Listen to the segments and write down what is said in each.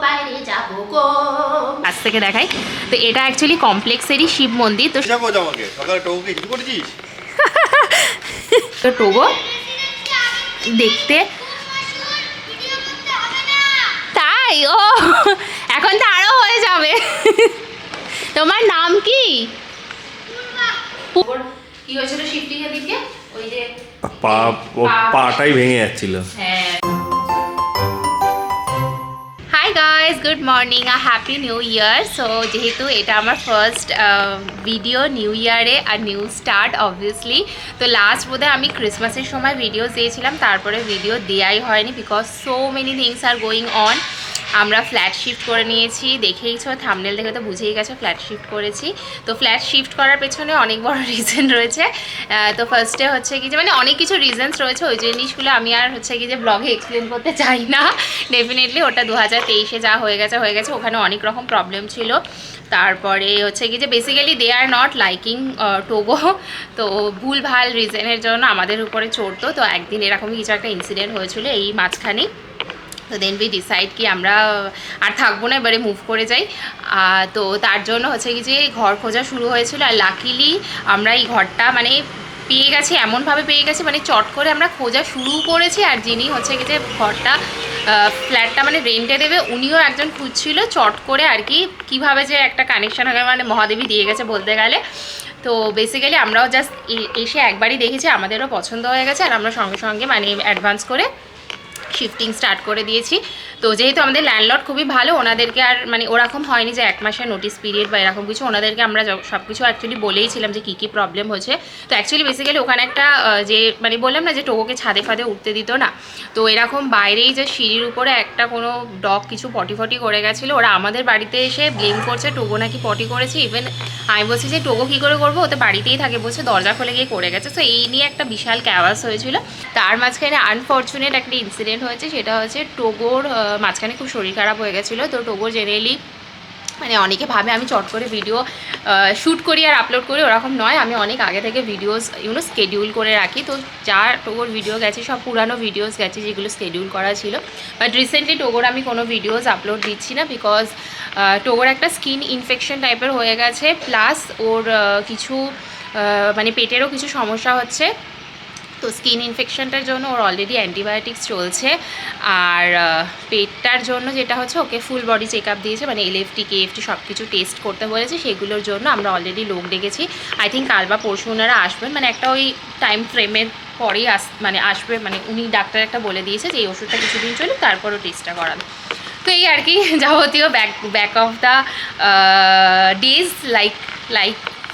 বাইরে যাবো গো। কাছ থেকে দেখাই, তো এটা অ্যাকচুয়ালি কমপ্লেক্সেরই শিব মন্দির। তো টোগো দেখতে তাই, ও এখন তো আরো হয়ে যাবে। তোমার নাম কি? কি হয়েছিল শিফটিং এর দিকে? ওই যে পাটাই ভেঙে যাচ্ছিল। হ্যাঁ। Hi guys, good morning, a happy new year. So যেহেতু এটা আমার ফার্স্ট ভিডিও নিউ ইয়ারে আর নিউ স্টার্ট অবভিয়াসলি, তো লাস্ট বোধহয় আমি ক্রিসমাসের সময় ভিডিও দিয়েছিলাম, তারপরে ভিডিও দেওয়াই হয়নি because so many things are going on. আমরা ফ্ল্যাট শিফট করে নিয়েছি, দেখেইছো থাম্বনেল দেখে তো বুঝেই গেছো ফ্ল্যাট শিফট করেছি। তো ফ্ল্যাট শিফট করার পেছনে অনেক বড় রিজন রয়েছে। তো ফার্স্টে হচ্ছে কি যে মানে অনেক কিছু রিজনস রয়েছে, ওই জিনিসগুলো আমি আর হচ্ছে কি যে ব্লগে এক্সপ্লেন করতে চাই না। ডেফিনেটলি ওটা 2023-এ যা হয়ে গেছে, ওখানে অনেক রকম প্রবলেম ছিল। তারপরে হচ্ছে কি যে basically they are not liking to go, তো ভুল ভাল রিজনের জন্য আমাদের উপরে চড়তো। তো একদিন এরকমই কিছু একটা ইনসিডেন্ট হয়েছিল এই মাঝখানেই। তো দেন উই ডিসাইড কি আমরা আর থাকবো না, এবারে মুভ করে যাই। তো তার জন্য হচ্ছে কি যে ঘর খোঁজা শুরু হয়েছিল, আর লাকিলি আমরা এই ঘরটা মানে পেয়ে গেছি, এমনভাবে পেয়ে গেছি মানে চট করে আমরা খোঁজা শুরু করেছি। আর যিনি হচ্ছে কি যে ঘরটা ফ্ল্যাটটা মানে রেন্টে দেবে, উনিও একজন খুঁজছিল চট করে আর কি, কীভাবে যে একটা কানেকশান হবে মানে মহাদেবী দিয়ে গেছে বলতে গেলে। তো বেসিক্যালি আমরাও জাস্ট এসে একবারই দেখেছি, আমাদেরও পছন্দ হয়ে গেছে, আর আমরা সঙ্গে সঙ্গে মানে অ্যাডভান্স করে শিফটিং স্টার্ট করে দিয়েছি। তো যেহেতু আমাদের ল্যান্ডলর্ড খুবই ভালো, ওনাদেরকে আর মানে ওরকম হয়নি যে 1 মাসের নোটিস পিরিয়ড বা এরকম কিছু, ওনাদেরকে আমরা সব কিছু অ্যাকচুয়ালি বলেইছিলাম যে কী কী প্রবলেম হয়েছে। তো অ্যাকচুয়ালি বেসিক্যালি ওখানে একটা যে মানে বললাম না যে টোগোকে ছাদে ফাদে উঠতে দিত না, তো এরকম বাইরেই যে সিঁড়ির উপরে একটা কোনো ডগ কিছু পটি ফটি করে গেছিলো, ওরা আমাদের বাড়িতে এসে ব্লেম করছে টোগো নাকি পটি করেছে। ইভেন আমি বলছি যে টোগো কী করে করবো, ওতে বাড়িতেই থাকে, বলছে দরজা খুলে গিয়ে করে গেছে। তো এই নিয়ে একটা বিশাল ক্যাওয়াস হয়েছিল। তার মাঝখানে আনফর্চুনেট একটা ইনসিডেন্ট হয়েছে, সেটা হচ্ছে টোগোর মাঝখানে খুব শরীর খারাপ হয়ে গেছিলো। তো টোগোর জেনারেলি মানে অনেকে ভাবে আমি চট করে ভিডিও শ্যুট করি আর আপলোড করি, ওরকম নয়। আমি অনেক আগে থেকে ভিডিওস স্কেডিউল করে রাখি। তো যা টোগোর ভিডিও গেছে সব পুরানো ভিডিওস গেছে যেগুলো স্কেডিউল করা ছিল। বাট রিসেন্টলি টোগোর আমি কোনো ভিডিওস আপলোড দিচ্ছি না বিকজ টোগোর একটা স্কিন ইনফেকশন টাইপের হয়ে গেছে, প্লাস ওর কিছু মানে পেটেরও কিছু সমস্যা হচ্ছে। তো স্কিন ইনফেকশনটার জন্য ওর অলরেডি অ্যান্টিবায়োটিক্স চলছে, আর পেটটার জন্য যেটা হচ্ছে ওকে ফুল বডি চেক আপ দিয়েছে, মানে এলএফটি কেএফটি সব কিছু টেস্ট করতে বলেছে। সেগুলোর জন্য আমরা অলরেডি লোক ডেকেছি। আই থিঙ্ক কাল বা পরশু ওনারা আসবেন, মানে একটা ওই টাইম ফ্রেমের পরেই আসবে, মানে উনি ডাক্তার একটা বলে দিয়েছে যে এই ওষুধটা কিছুদিন চলুক, তারপরও টেস্টটা করাবে। তো এই আর কি যাবতীয় back of the days like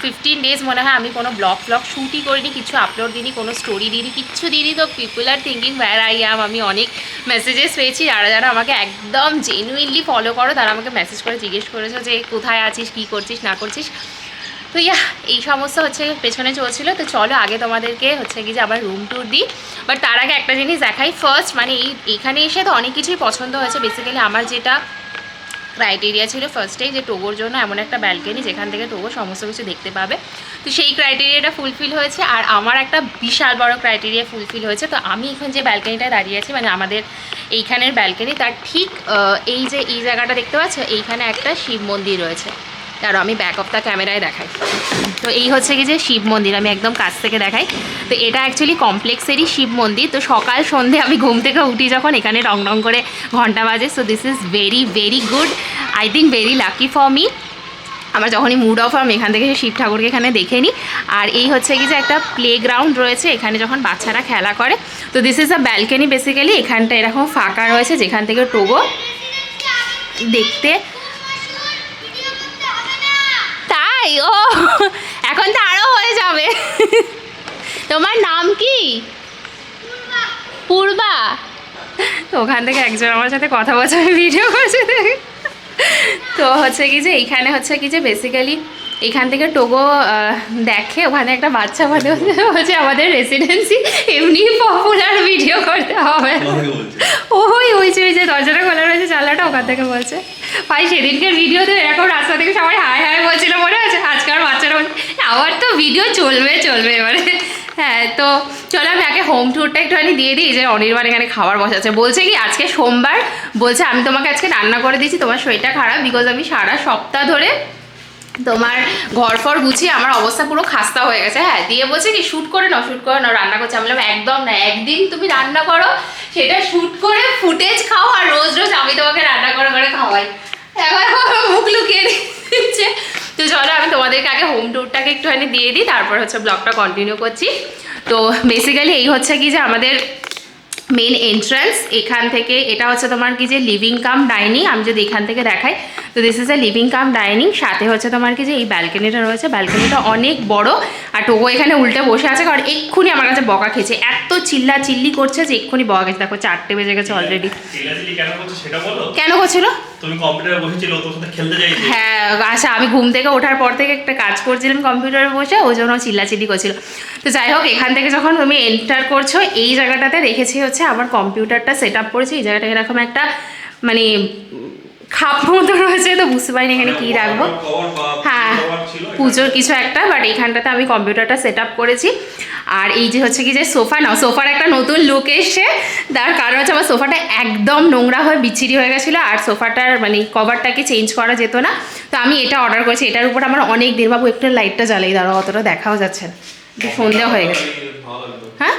15 days মনে হয় আমি কোনো ব্লগ শ্যুটই করিনি, কিছু আপলোড দিইনি, কোনো স্টোরি দিইনি, কিচ্ছু দিইনি। তো people are thinking where I am. আমি অনেক মেসেজেস পেয়েছি, যারা আমাকে একদম জেনুইনলি ফলো করো তারা আমাকে মেসেজ করে জিজ্ঞেস করেছো যে কোথায় আছিস, কী করছিস না করছিস। তো এই সমস্যা হচ্ছে পেছনে চলছিল। তো চলো আগে তোমাদেরকে হচ্ছে কি যে আবার রুম ট্যুর দিই, বাট তার আগে একটা জিনিস দেখাই ফার্স্ট। মানে এইখানে এসে তো অনেক কিছুই পছন্দ হয়েছে। বেসিক্যালি আমার যেটা ক্রাইটেরিয়া ছিল ফার্স্টেই যে টোগোর জন্য এমন একটা ব্যালকনি যেখান থেকে টোগো সমস্ত কিছু দেখতে পাবে, তো সেই ক্রাইটেরিয়াটা ফুলফিল হয়েছে। আর আমার একটা বিশাল বড় ক্রাইটেরিয়া ফুলফিল হয়েছে। তো আমি এখন যে ব্যালকনিটায় দাঁড়িয়ে আছি, মানে আমাদের এইখানের ব্যালকনি, তার ঠিক এই জায়গাটা দেখতে পাচ্ছ, এইখানে একটা শিব মন্দির রয়েছে। আর আমি ব্যাক অফ দ্য ক্যামেরায় দেখাই। তো এই হচ্ছে কি যে শিব মন্দির, আমি একদম কাছ থেকে দেখাই। তো এটা অ্যাকচুয়ালি কমপ্লেক্সেরই শিব মন্দির। তো সকাল সন্ধে আমি ঘুম থেকে উঠি যখন, এখানে রং রং করে ঘন্টা বাজে। So this is very very good, I think very lucky for me. আমার যখনই মুড অফ আমি এখান থেকে শিব ঠাকুরকে এখানে দেখে নিই। আর এই হচ্ছে কি যে একটা প্লেগ্রাউন্ড রয়েছে এখানে যখন বাচ্চারা খেলা করে। তো this is a balcony basically. এখানটা এরকম ফাঁকা রয়েছে যেখান থেকে টোগো দেখতে। তাই, ও এখন তো আরও হয়ে যাবে। তোমার নাম কি? পূর্বা। তো ওখান থেকে একজন আমার সাথে কথা বলছে, আমি ভিডিও করছি। তো হচ্ছে কি যে এইখানে হচ্ছে কি যে বেসিক্যালি এখান থেকে টোগো দেখে, ওখানে একটা বাচ্চা মানে হচ্ছে আমাদের রেসিডেন্সি এমনি পপুলার, ভিডিও করতে হবে। ওই যে দরজাটা খোলা রয়েছে, জানলাটা, ওখান থেকে বলছে। ভাই সেদিনকের ভিডিও তো এরকম রাস্তা থেকে সবাই হাই হাই বলছিল মনে আছে। আজকাল বাচ্চারা বলছে আমার তো ভিডিও চলবে এবারে। হ্যাঁ, তো চলো আমি আগে হোম ট্যুরটা একটুখানি দিয়ে দিই। যে অনির্বাণ এখানে খাবার বসাচ্ছে, বলছে কি আজকে সোমবার, বলছে আমি তোমাকে আজকে রান্না করে দিয়েছি, তোমার শরীরটা খারাপ, বিকজ আমি সারা সপ্তাহ ধরে তোমার ঘর ফর গুছিয়ে আমার অবস্থা পুরো খাস্তা হয়ে গেছে। হ্যাঁ, দিয়ে বলছে কি শ্যুট করে নাও, শ্যুট করে নাও, রান্না করছে। আমি বললাম একদম না, একদিন তুমি রান্না করো, সেটা শ্যুট করে ফুটেজ খাও, আর রোজ রোজ আমি তোমাকে রান্না করে করে খাওয়াই। এবার মুখ লুকিয়ে দিচ্ছে। তো চলো আমি তোমাদেরকে আগে হোম ট্যুরটাকে একটুখানি দিয়ে দিই, তারপর হচ্ছে ব্লগটা কন্টিনিউ করছি। তো বেসিক্যালি এই হচ্ছে কি যে আমাদের মেন এন্ট্রান্স, এখান থেকে এটা হচ্ছে তোমার কি যে লিভিং কাম ডাইনিং। আমি যদি এখান থেকে দেখাই, তো this is a living cum dining. সাথে হচ্ছে তোমার কি যে এই ব্যালকনিটা রয়েছে, ব্যালকনিটা অনেক বড়। আর টোগো এখানে উল্টে বসে আছে, কারণ এক্ষুনি আমার কাছে বকা খেয়েছে, এত চিল্লা চিল্লি করছে যে এক্ষুনি বকা খেয়েছে। দেখো 4টে বেজে গেছে অলরেডি। কেন করছিল? তুমি কম্পিউটারে বসেছিল, তোর সাথে খেলতে চাইছি। হ্যাঁ, আচ্ছা, আমি ঘুম থেকে ওঠার পর থেকে একটা কাজ করছিলাম কম্পিউটারে বসে, ওই জন্য চিল্লাচিল্লি করছিল। তো যাই হোক, এখান থেকে যখন তুমি এন্টার করছো, এই জায়গাটাতে রেখেছি হচ্ছে আমার কম্পিউটারটা সেট আপ করেছি। এই জায়গাটা এরকম একটা মানে খাপ মতো রয়েছে, তো বুঝতে পারিনি এখানে কী রাখবো। হ্যাঁ, পুজোর কিছু একটা, বাট এইখানটাতে আমি কম্পিউটারটা সেট আপ করেছি। আর এই যে হচ্ছে কি যে সোফা, নাও সোফার একটা নতুন লুক এসছে। তার কারণ হচ্ছে আমার সোফাটা একদম নোংরা হয়ে বিচ্ছিরি হয়ে গেছিলো, আর সোফাটার মানে কভারটাকে চেঞ্জ করা যেত না। তো আমি এটা অর্ডার করেছি। এটার উপর আমার অনেক দিন, বাবু একটু লাইটটা জ্বালিয়ে দাঁড়াও, অতটা দেখাও যাচ্ছে না, সন্ধ্যা হয়ে গেছে। হ্যাঁ,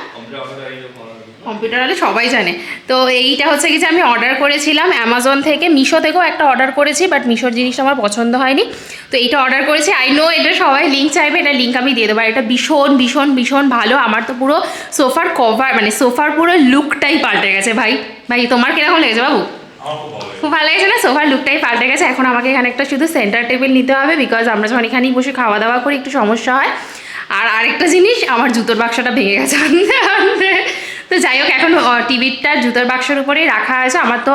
কম্পিউটার হলে সবাই জানে। তো এইটা হচ্ছে কি যে আমি অর্ডার করেছিলাম অ্যামাজন থেকে, মিশো থেকেও একটা অর্ডার করেছি, বাট মিশোর জিনিসটা আমার পছন্দ হয়নি। তো এইটা অর্ডার করেছি। আই নো এটা সবাই লিঙ্ক চাইবে, এটা লিঙ্ক আমি দিয়ে দেবো। আর এটা ভীষণ ভীষণ ভীষণ ভালো। আমার তো পুরো সোফার কভার মানে সোফার পুরো লুকটাই পাল্টে গেছে। ভাই ভাই তোমার কিরকম লেগেছে বাবু? খুব ভালো লেগেছে না? সোফার লুকটাই পাল্টে গেছে। এখন আমাকে এখানে একটা শুধু সেন্টার টেবিল নিতে হবে, বিকজ আমরা যখন এখানেই বসে খাওয়া দাওয়া করি একটু সমস্যা হয়। আর আরেকটা জিনিস, আমার জুতোর বাক্সটা ভেঙে গেছে আনতে আনতে। তো যাই হোক, এখন টিভিটা জুতোর বাক্সের উপরেই রাখা আছে। আমার তো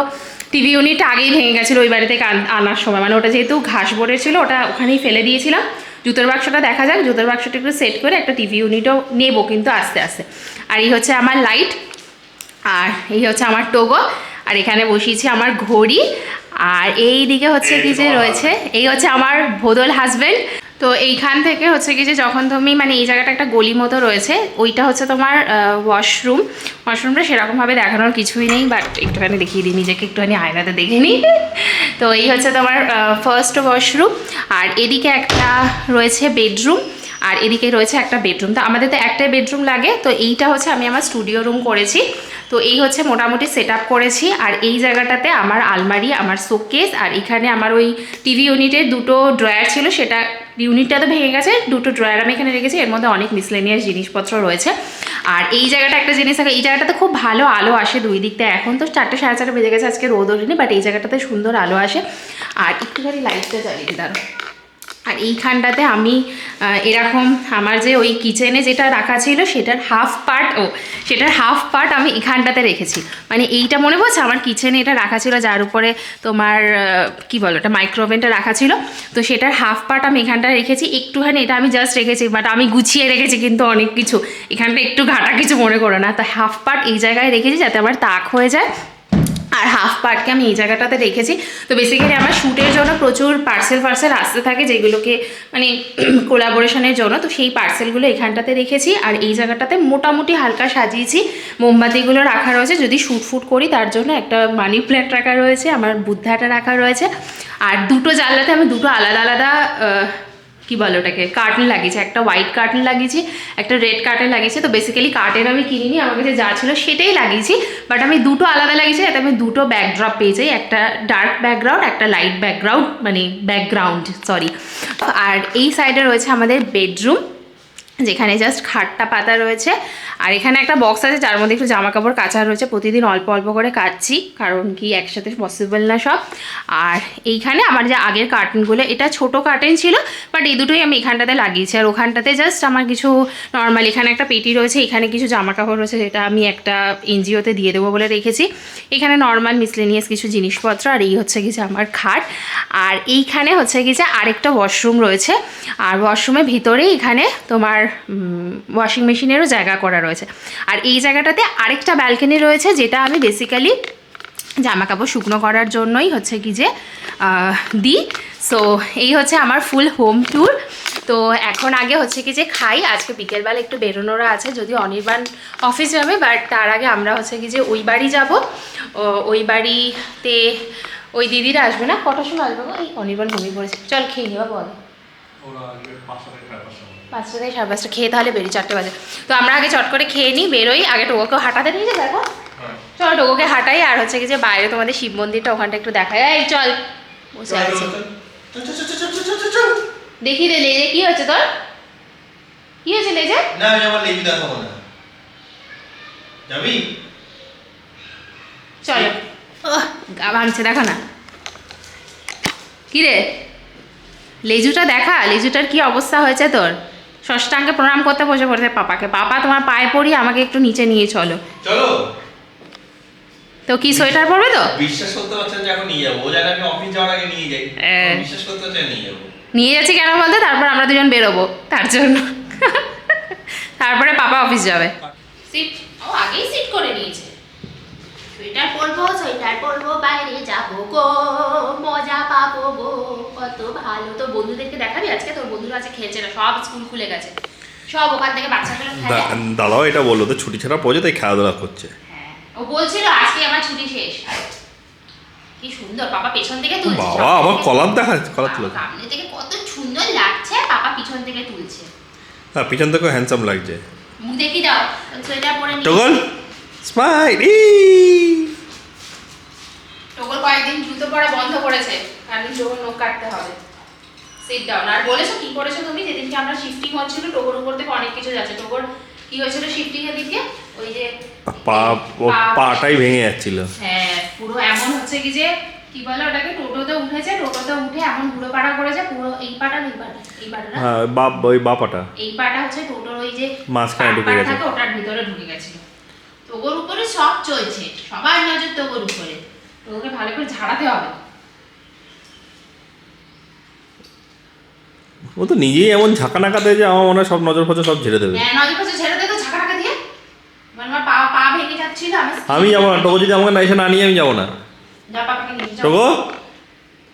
টিভি ইউনিটটা আগেই ভেঙে গেছিলো ওই বাড়ি থেকে আনার সময়, মানে ওটা যেহেতু ঘাস বোর্ডের ছিল, ওটা ওখানেই ফেলে দিয়েছিলাম। জুতোর বাক্সটা দেখা যাক, জুতোর বাক্সটা একটু সেট করে একটা টিভি ইউনিটও নেবো, কিন্তু আস্তে আস্তে। আর এই হচ্ছে আমার লাইট, আর এই হচ্ছে আমার টোগো, আর এখানে বসিয়েছি আমার ঘড়ি। আর এই দিকে হচ্ছে কি যে রয়েছে, এই হচ্ছে আমার ভোদল হাজব্যান্ড। তো এইখান থেকে হচ্ছে কি যে যখন তুমি মানে এই জায়গাটা একটা গলি মতো রয়েছে, ওইটা হচ্ছে তোমার ওয়াশরুমটা সেরকমভাবে দেখানোর কিছুই নেই, বাট একটুখানি দেখিয়ে দিই, নিজেকে একটুখানি আয়নাতে দেখে নিই। তো এই হচ্ছে তোমার ফার্স্ট ওয়াশরুম। আর এদিকে একটা রয়েছে বেডরুম, আর এদিকে রয়েছে একটা বেডরুম। তো আমাদের তো একটাই বেডরুম লাগে, তো এইটা হচ্ছে আমি আমার স্টুডিও রুম করেছি। তো এই হচ্ছে মোটামুটি সেট আপ করেছি। আর এই জায়গাটাতে আমার আলমারি, আমার শোকেস, আর এখানে আমার ওই টিভি ইউনিটের দুটো ড্রয়ার ছিল, সেটা ইউনিটটা তো ভেঙে গেছে, দুটো ড্রয়ার আমি এখানে রেখেছি। এর মধ্যে অনেক মিসলেনিয়াস জিনিসপত্র রয়েছে। আর এই জায়গাটা একটা জিনিস থাকে, এই জায়গাটাতে খুব ভালো আলো আসে দুই দিকটা। এখন তো 4টে সাড়ে 4টে বেজে গেছে, আজকে রোদ ওঠেনি, বাট এই জায়গাটাতে সুন্দর আলো আসে। আর একটুখানি লাইটটা জ্বালিয়ে দাঁড়ো। আর এইখানটাতে আমি এরকম আমার যে ওই কিচেনে যেটা রাখা ছিল সেটার হাফ পার্ট আমি এখানটাতে রেখেছি। মানে এইটা মনে পড়ছে আমার কিচেনে এটা রাখা ছিল, যার উপরে তোমার কি বলো এটা মাইক্রোওভেনটা রাখা ছিল। তো সেটার হাফ পার্ট আমি এখানটা রেখেছি একটুখানি, এটা আমি জাস্ট রেখেছি, বাট আমি গুছিয়ে রেখেছি কিন্তু অনেক কিছু, এখানটা একটু ঘাটা কিছু মনে করো না। তো হাফ পার্ট এই জায়গায় রেখেছি যাতে আমার তাক হয়ে যায়, আর হাফ পার্টকে আমি এই জায়গাটাতে রেখেছি। তো বেসিক্যালি আমার শ্যুটের জন্য প্রচুর পার্সেল আসতে থাকে, যেগুলোকে মানে কোলাবোরেশনের জন্য, তো সেই পার্সেলগুলো এখানটাতে রেখেছি। আর এই জায়গাটাতে মোটামুটি হালকা সাজিয়েছি, মোমবাতিগুলো রাখা রয়েছে যদি শ্যুট করি, তার জন্য একটা মানি প্ল্যান্ট রাখা রয়েছে, আমার বুদ্ধাটা রাখা রয়েছে। আর দুটো জানলাতে আমি দুটো আলাদা আলাদা কি বলো ওটাকে কার্টেন লাগিয়েছি, একটা হোয়াইট কার্টেন লাগিয়েছি, একটা রেড কার্টেন লাগিয়েছি। তো বেসিক্যালি কার্টেন আমি কিনিনি, আমার কাছে যা ছিল সেটাই লাগিয়েছি, বাট আমি দুটো আলাদা লাগিয়েছি যাতে আমি দুটো ব্যাকড্রপ পেয়ে যাই, একটা ডার্ক ব্যাকগ্রাউন্ড, একটা লাইট ব্যাকগ্রাউন্ড সরি। আর এই সাইডে রয়েছে আমাদের বেডরুম, যেখানে জাস্ট খাটটা পাতা রয়েছে। আর এখানে একটা বক্স আছে যার মধ্যে একটু জামা কাপড় কাচা রয়েছে, প্রতিদিন অল্প অল্প করে কাচছি, কারণ কি একসাথে পসিবল না সব। আর এইখানে আমার যে আগের কার্টেনগুলো, এটা ছোট কার্টেন ছিল, বাট এই দুটোই আমি এখানটাতে লাগিয়েছি। আর ওখানটাতে জাস্ট আমার কিছু নর্মাল, এখানে একটা পেটি রয়েছে, এখানে কিছু জামা কাপড় রয়েছে, যেটা আমি একটা এনজিওতে দিয়ে দেবো বলে রেখেছি। এখানে নর্মাল মিসলেনিয়াস কিছু জিনিসপত্র। আর এই হচ্ছে কিছু আমার খাট। আর এইখানে হচ্ছে কি যে আরেকটা ওয়াশরুম রয়েছে, আর ওয়াশরুমের ভিতরেই এখানে তোমার ওয়াশিং মেশিনেরও জায়গা করা রয়েছে। আর এই জায়গাটাতে আরেকটা ব্যালকনি রয়েছে, যেটা আমি বেসিক্যালি জামা কাপড় শুকনো করার জন্যই হচ্ছে কি যে দিই। সো এই হচ্ছে আমার ফুল হোম ট্যুর। তো এখন আগে হচ্ছে কি যে খাই, আজকে বিকেলবেলা একটু বেরোনোরা আছে, যদি অনির্বাণ অফিস যাবে, বাট তার আগে আমরা হচ্ছে কি যে ওই বাড়ি যাব। ওই বাড়িতে ওই দিদিরা আসবে না, কটার সময় আসবে গো? এই অনির্বাণ ঘুমিয়ে পড়েছে, চল খেয়ে নেবা বল। 5টা থেকে 5:30 খেয়ে তাহলে বেরিয়ে 4টে বাজে। তো আমরা আগে চট করে খেয়ে নিই, বেরোই, আগে টোকোকেও হাঁটাতে নিয়ে যাবে। দেখো চল টোকোকে হাঁটাই, আর হচ্ছে কি যে বাইরে তোমাদের শিব মন্দিরটা ওখানটা একটু দেখাই। এই চল, বসে আছে দেখি রে লেজে কি হচ্ছে তোর, কি হয়েছে লেজে? না আমি আমার লেজ দেখাবো না, যাবি? চলো, গা ভাঙছে দেখো না, কি রে লেজুটা দেখা, লেজুটার কি অবস্থা হয়েছে তোর। ষষ্ঠাঙ্গে প্রণাম করতে বসে পড়েছে পাপাকে, পাপা তোমার পায়ে পড়ি আমাকে একটু নিচে নিয়ে চলো। চলো। তো কি সোয়েটার পরবে তো? বিশ্বাস করতে পারছেন যে এখন নিয়ে যাবো, ও জানে আমি অফিস যাওয়ার আগে নিয়ে যাই, বিশ্বাস করতে পারছেন নিয়ে যাবো। নিয়ে যাচ্ছি কেন বলতে, তারপর আমরা দুজন বেরোবো তার জন্য। তারপরে পাপা অফিস যাবে। সিট ও আগেই সিট করে নিয়েছে। সোয়েটার পরবো, সোয়েটার পরবো, বাইরে যাবো গো, মজা পাবো গো, কত ভালো। তো বন্ধুদেরকে দেখাবি আজকে, তোর বন্ধুরা আজকে খেলছে না, সব স্কুল খুলে গেছে, সব ওখান থেকে বাচ্চাগুলো খেলে। দাদাও এটা বললো তো ছুটি ছাড়া পড়ে তাই খেলাধুলা করছে। হ্যাঁ ও বলছিল আজকে আমার ছুটি শেষ। কি সুন্দর পাপা পেছন থেকে তুলছে, বাবা আমার কলার দেখা, কলার তুলে সামনে থেকে কত সুন্দর লাগছে, পাপা পিছন থেকে তুলছে। হ্যাঁ পিছন থেকেও হ্যান্ডসাম লাগছে। মুখ দেখি দাও, সোয়েটার পরে নিয়ে টগল স্মাইল। টগল কয়েকদিন জুতো পরা বন্ধ করেছে, কারণ টগল নখ কাটতে হবে। Sit down. আর বলেছো কি করেছো তুমি, যেদিনকে আমরা শিফটিং হচ্ছিল টোগর উপর থেকে অনেক কিছু যাচ্ছে। টোগর কি হয়েছিল শিফটিং এর দিকে, ওই যে পাটাই ভেঙে যাচ্ছিল। হ্যাঁ পুরো এমন হচ্ছে কি যে কি বলে ওটাকে, টোটোতে উঠেছে, টোটোতে উঠে এমন ঘুরে পাড়া করেছে পুরো, এই পাটা না এই পাটা না, হ্যাঁ ওই বাপাটা, এই পাটা হচ্ছে টোটোর ওই যে মাঝখানে ঢুকে গেছে, ওটার ভিতরে ঢুকে গেছিল। তোগোর উপরে সব চলছে, সবার নজর তোগোর উপরে, তোকে ভালো করে ঝাড়াতে হবে। ও তো নিজেই এমন ঝাঁকা নাকা দেয় যে আমার মনে হয় সব নজর ফজর সব ঝেড়ে দেবে। হ্যাঁ নজর ফজর ঝেড়ে দেবে ঝাঁকা টাকা দিয়ে, মানে আমার পা ভেঙে যাচ্ছিল। আমি যাবো না, টোকো যদি আমাকে না এসে না নিয়ে আমি যাবো না। যা পাপাকে নিয়ে যাও। টোকো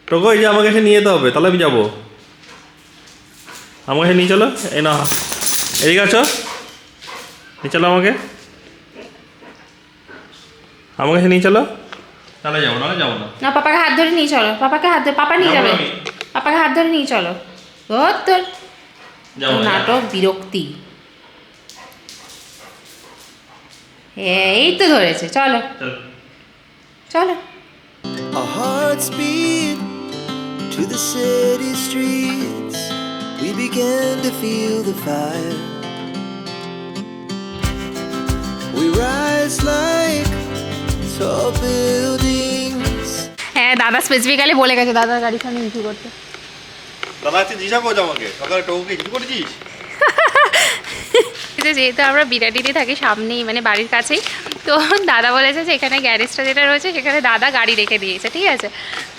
টোকো এই যে আমাকে এসে নিয়ে যেতে হবে, তাহলে আমি যাবো। আমাকে এসে নিয়ে চলো, এই না এদিকে আছো, নিয়ে চলো আমাকে এসে নিয়ে চলো, তাহলে যাবো, নাহলে যাবো না। না পাপাকে হাত ধরে নিয়ে চলো, পাপাকে হাত ধরে, পাপা নিয়ে যাবে, পাপাকে হাত ধরে নিয়ে চলো। ও তোর নাটক বিরক্তি, এই তো ধরেছে, চলো চলো। Our hearts beat to the city streets. We began to feel the fire. We rise like tall buildings. হ্যাঁ দাদা স্পেসিফিক্যালি বলে গেছে দাদার গাড়ির সামনে ইস্যু করতে। দাদা আছে জিজ্ঞাসা করছে আমাকে সকালে টোকোকে কিছু করেছিস। যেহেতু আমরা বিরাটিতে থাকি সামনেই, মানে বাড়ির কাছেই, তো দাদা বলেছে যে এখানে গ্যারেজটা যেটা রয়েছে সেখানে দাদা গাড়ি রেখে দিয়েছে, ঠিক আছে।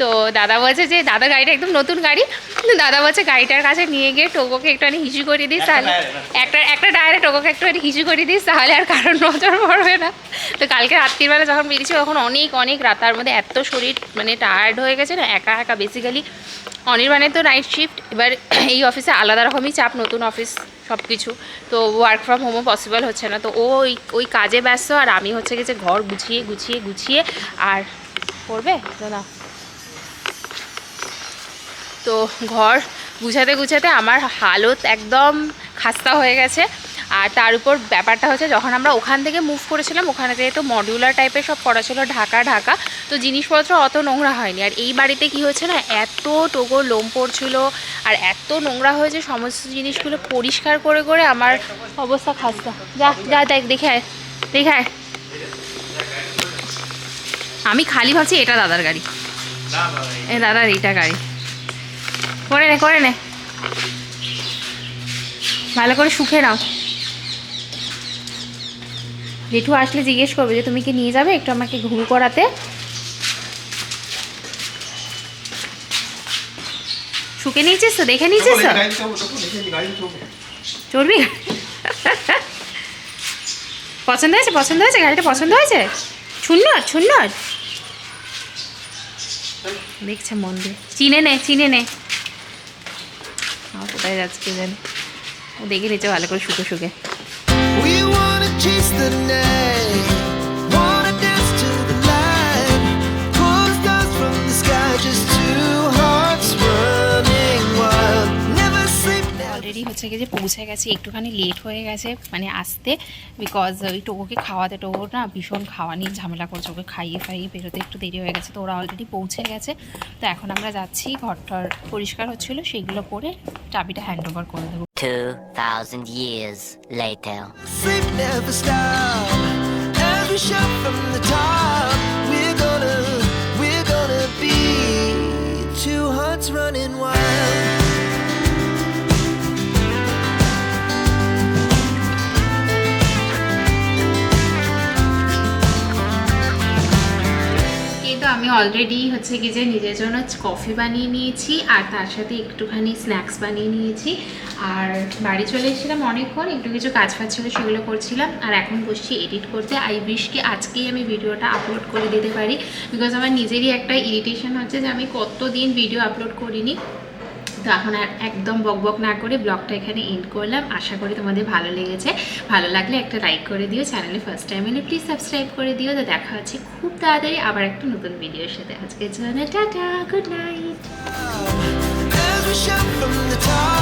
তো দাদা বলছে যে দাদা গাড়িটা একদম নতুন গাড়ি, দাদা বলছে গাড়িটার কাছে নিয়ে গিয়ে টোকোকে একটুখানি হিসু করে দিস, তাহলে একটা টায়ারে টোকোকে একটুখানি হিসু করে দিস, তাহলে আর কারোর নজর পড়বে না। তো কালকে রাত্রিবেলা যখন বেরিয়েছি তখন অনেক রাত, তার মধ্যে এত শরীর মানে টায়ার্ড হয়ে গেছে না, একা বেসিক্যালি অনির্বাণের তো নাইট শিফট, এবার এই অফিসে আলাদা রকমই চাপ, নতুন অফিস সব কিছু, তো ওয়ার্ক ফ্রম হোমও পসিবল হচ্ছে না। তো ও ওই কাজে ব্যস্ত, আর আমি হচ্ছে গেছে ঘর গুছিয়ে আর করবে না। তো ঘর গুছাতে আমার হালত একদম খাস্তা হয়ে গেছে। আর তার উপর ব্যাপারটা হচ্ছে যখন আমরা ওখান থেকে মুভ করেছিলাম, ওখানে যেহেতু মডিউলার টাইপের সব করা ছিল, ঢাকা, তো জিনিসপত্র অত নোংরা হয়নি। আর এই বাড়িতে কি হয়েছে না, এত টোগো লোম পড়ছিল আর এত নোংরা হয়েছে, সমস্ত জিনিসগুলো পরিষ্কার করে আমার অবস্থা খাস্তা। যা দেখে আয়। আমি খালি ভাবছি এটা দাদার গাড়ি, এ দাদার এইটা গাড়ি, করে নে ভালো করে শুকে নাও। জেঠু আসলে জিজ্ঞেস করবে যে তুমি কি নিয়ে যাবে একটু আমাকে ঘুরু করাতে। শুকে নিয়েছিস তো, দেখে নিয়েছিস তো, চড়বি? পছন্দ হয়েছে গাড়িটা, পছন্দ হয়েছে? ছুন্নর দেখছে মন দিয়ে, চিনে নে। কোথায় যাচ্ছে কে জানে, ও দেখে নিচ্ছে ভালো করে শুকে শুকে। We wanna chase the night, wanna dance to the light, pull stars from the sky, just two hearts running wild, never sleep, never already হচ্ছে কি যে পৌঁছে গেছে, একটুখানি লেট হয়ে গেছে মানে আসতে, বিকজ ওই টোকোকে খাওয়াতে, টোকো না ভীষণ খাওয়া নিয়ে ঝামেলা করছে, ওকে খাইয়ে ফাইয়ে বেরোতে একটু দেরি হয়ে গেছে, তো ওরা অলরেডি পৌঁছে গেছে। তো এখন আমরা যাচ্ছি, ঘরটার পরিষ্কার হচ্ছিলো সেইগুলো করে চাবিটা হ্যান্ড ওভার করে দেবো। 2,000 years later. sleep, never stop, as we shout from the top, we're gonna be two hearts running wild. কিন্তু আমি অলরেডি হচ্ছে কি যে নিজের জন্য কফি বানিয়ে নিয়েছি, আর তার সাথে একটুখানি স্ন্যাক্স বানিয়ে নিয়েছি, আর বাড়ি চলে এসেছিলাম অনেকক্ষণ, একটু কিছু কাজ ফাজ ছিল সেগুলো করছিলাম, আর এখন বসছি এডিট করতে। আই উইশ কি আজকেই আমি ভিডিওটা আপলোড করে দিতে পারি, বিকজ আমার নিজেরই একটা ইরিটেশন হচ্ছে যে আমি কতদিন ভিডিও আপলোড করিনি। তো এখন আর একদম বকবক না করে ব্লগটা এখানে এন্ড করলাম। আশা করি তোমাদের ভালো লেগেছে, ভালো লাগলে একটা লাইক করে দিও, চ্যানেলে ফার্স্ট টাইম এলে প্লিজ সাবস্ক্রাইব করে দিও। তো দেখা হচ্ছে খুব তাড়াতাড়ি আবার একটা নতুন ভিডিওর সাথে। আজকের জন্য tata, good night. As we shout from the top,